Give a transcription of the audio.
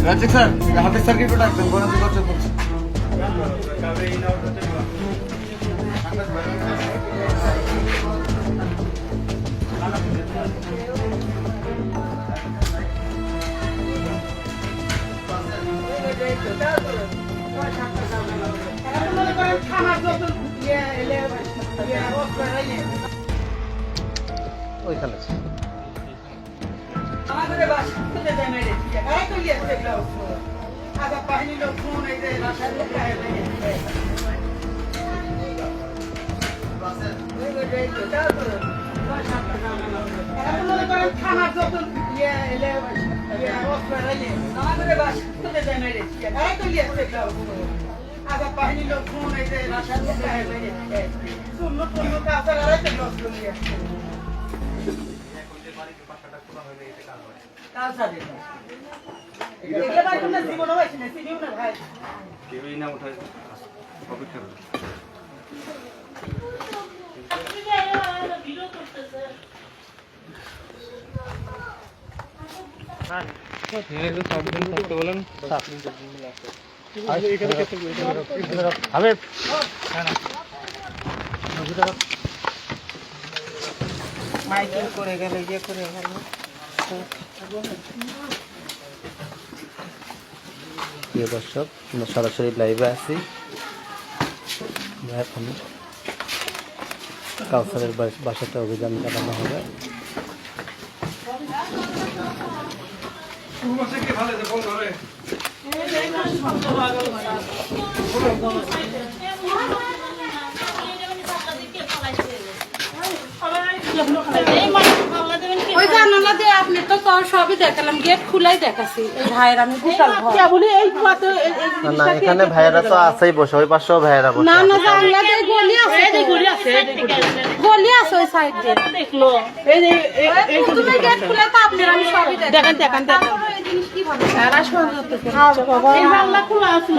Razzak sir হাতের circuit ডাকবেন bonus করতে বলছি ওইখানে আমাদের বাসাতে যায় না রে আরে তো ইয়ে দেখলো আগা পানি লোক ফোন এই যে রাশা লোক আয় না বাসে ওই যে এটা তো বাসা খানা যত ইয়ে এলে ইয়ে অফার আইলে আমাদের বাসাতে যায় না রে আরে তো ইয়ে দেখলো আগা পানি লোক ফোন এই যে রাশা লোক আয় না শুনলো শুনলো কাছে আরে তো লোক নিয়ে কাল সাথে এগুলা ভাই তোমরা জীবন হইছে না সিনিও না ভাই কেউই না উঠায় অপেক্ষা করো হ্যাঁ এর সব দিন করতে বলেন 7 দিন লাগবে আর এখানে কত হবে হ্যাঁ না মাইকিং করে গেলে ইয়ে করে গেল প্রিয় দর্শক আমরা সরাসরি লাইভে আছি এখন কাউসারের বাসাতে অভিযান চালানো হবে ওই জানালা দিয়ে আপনি তো সবই দেখালাম গেট খুলাই দেখাছি এই ভাইয়ের আমি বিশাল বলি এই না এখানে ভাইয়েরা তো আছেই বসে ওই পাশেও ভাইয়েরা বসে না না জানলা দিয়ে গলি আছে গলি আছে ওই সাইড দিয়ে দেখলো এই তুমি গেট খুলে তো আপনার আমি সবই দেখেন এই জিনিস কি ভাবে সারা সহজ হচ্ছে এই জানলা খোলা আছে